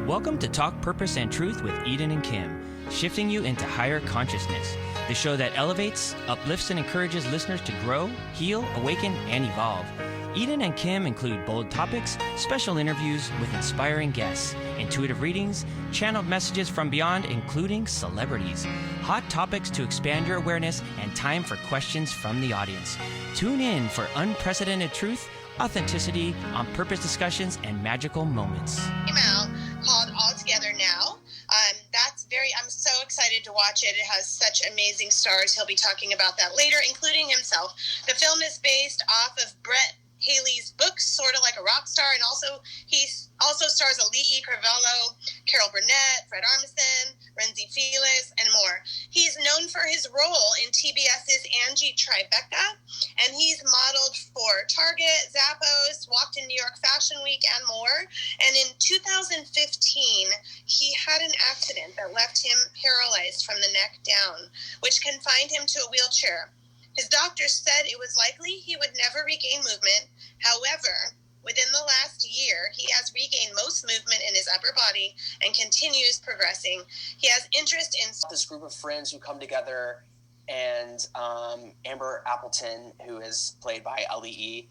Welcome to Talk Purpose and Truth with Eden and Kim, shifting you into higher consciousness, the show that elevates, uplifts, and encourages listeners to grow, heal, awaken, and evolve. Eden and Kim include bold topics, special interviews with inspiring guests, intuitive readings, channeled messages from beyond, including celebrities, hot topics to expand your awareness, and time for questions from the audience. Tune in for unprecedented truth, authenticity, on-purpose discussions, and magical moments. Email called All Together Now. I'm so excited to watch it. It has such amazing stars. He'll be talking about that later, including himself. The film is based off of Brett Haley's book, Sort of Like a Rock Star, and he also stars Auli'i Cravalho, Gerald Burnett, Fred Armison, Renzi Felix, and more. He's known for his role in TBS's Angie Tribeca, and he's modeled for Target, Zappos, walked in New York Fashion Week, and more. And in 2015, he had an accident that left him paralyzed from the neck down, which confined him to a wheelchair. His doctors said it was likely he would never regain movement. However, within the last year, he has regained most movement in his upper body and continues progressing. He has interest in this group of friends who come together, and Amber Appleton, who is played by Auli'i,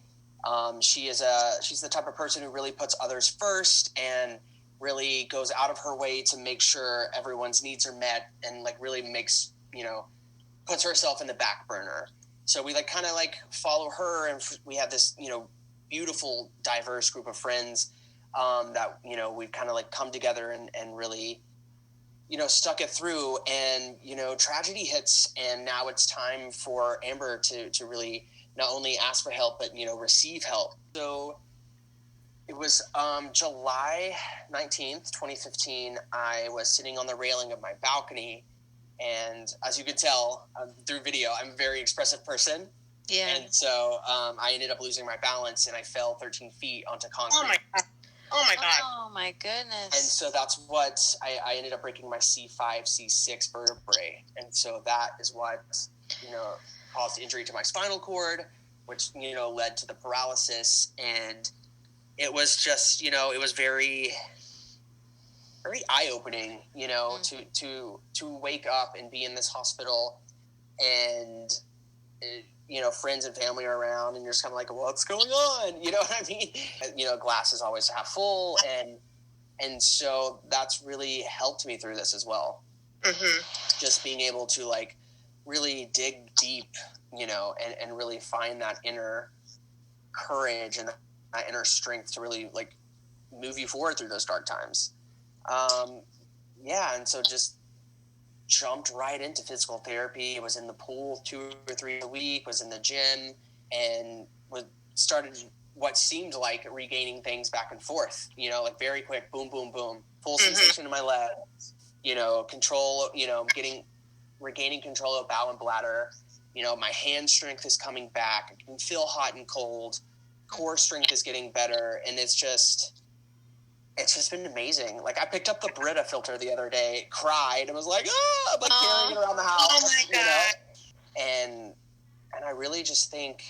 she's the type of person who really puts others first and really goes out of her way to make sure everyone's needs are met, and really makes, puts herself in the back burner. So we kind of follow her, and we have this, beautiful, diverse group of friends that, we've kind of come together and really, stuck it through. And, tragedy hits, and now it's time for Amber to really not only ask for help, but, receive help. So it was July 19th, 2015. I was sitting on the railing of my balcony, and as you could tell through video, I'm a very expressive person. Yeah. And so I ended up losing my balance, and I fell 13 feet onto concrete. Oh my God. Oh my God. Oh my goodness. And so that's what I ended up breaking my C5, C6 vertebrae. And so that is what, caused injury to my spinal cord, which, led to the paralysis. And it was just, it was very, very eye-opening, to wake up and be in this hospital, and friends and family are around, and you're just kind of what's going on? You know what I mean? Glass is always half full. And so that's really helped me through this as well. Mm-hmm. Just being able to really dig deep, and really find that inner courage and that inner strength to really move you forward through those dark times. And so just jumped right into physical therapy. Was in the pool 2 or 3 days a week, was in the gym, and started what seemed like regaining things back and forth, very quick, boom, boom, boom, full sensation in my legs, control, regaining control of bowel and bladder. My hand strength is coming back. I can feel hot and cold. Core strength is getting better. And it's just been amazing. I picked up the Brita filter the other day, cried, and was I'm carrying it around the house. Oh my God. And I really just think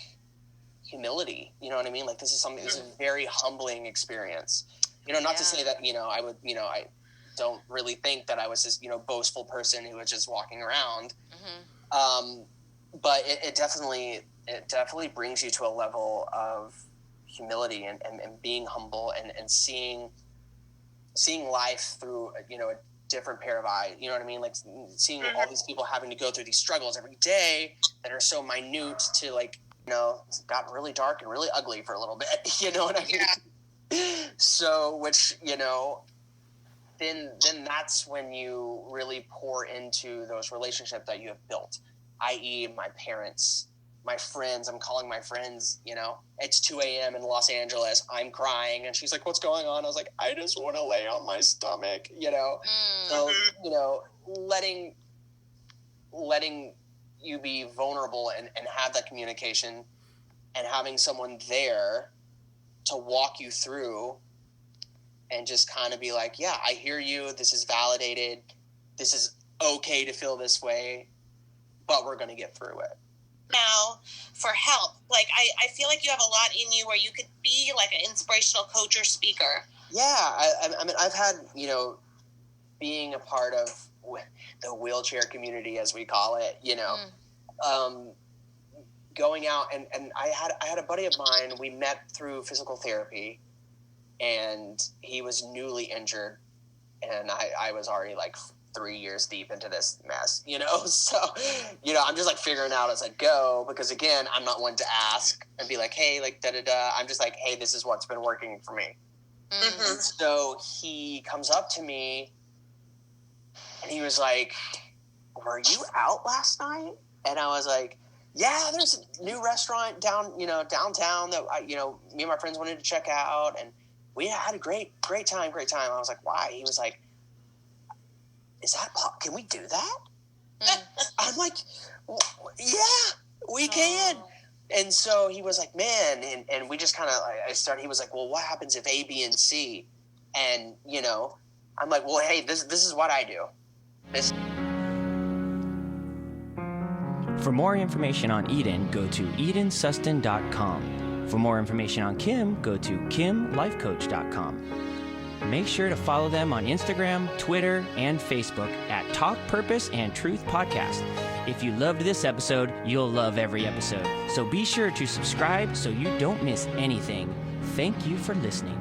humility, you know what I mean? This is something, this is a very humbling experience. Not to say that, I would, I don't really think that I was this, boastful person who was just walking around. Mm-hmm. But it definitely brings you to a level of humility and being humble and seeing life through, a different pair of eyes, you know what I mean? Seeing all these people having to go through these struggles every day that are so minute to it's gotten really dark and really ugly for a little bit, you know what I mean? Yeah. So, which, then that's when you really pour into those relationships that you have built, i.e. my parents, my friends. I'm calling my friends, it's 2 a.m. in Los Angeles. I'm crying. And she's like, what's going on? I was like, I just want to lay on my stomach, So, letting you be vulnerable and have that communication, and having someone there to walk you through and just kind of be yeah, I hear you. This is validated. This is okay to feel this way, but we're going to get through it. Now for help. I feel like you have a lot in you where you could be an inspirational coach or speaker. Yeah, I mean, I've had, you know, being a part of the wheelchair community, as we call it, you know, going out and I had a buddy of mine. We met through physical therapy, and he was newly injured, and I was already like 3 years deep into this mess, you know. So, you know, I'm just like figuring out as I go, because again, I'm not one to ask and be like, hey, like da da da. I'm just like, hey, this is what's been working for me. Mm-hmm. And so he comes up to me and he was like, were you out last night? And I was like, yeah, there's a new restaurant downtown that me and my friends wanted to check out, and we had a great time. I was like, why? He was like, is that can we do that? I'm like, yeah, we can. And so he was like, man, and we just kind of, he was like, well, what happens if A, B, and C? And, you know, I'm like, well, hey, this is what I do. For more information on Eden, go to edensustin.com. For more information on Kim, go to kimlifecoach.com. Make sure to follow them on Instagram, Twitter, and Facebook at Talk Purpose and Truth Podcast. If you loved this episode, you'll love every episode. So be sure to subscribe so you don't miss anything. Thank you for listening.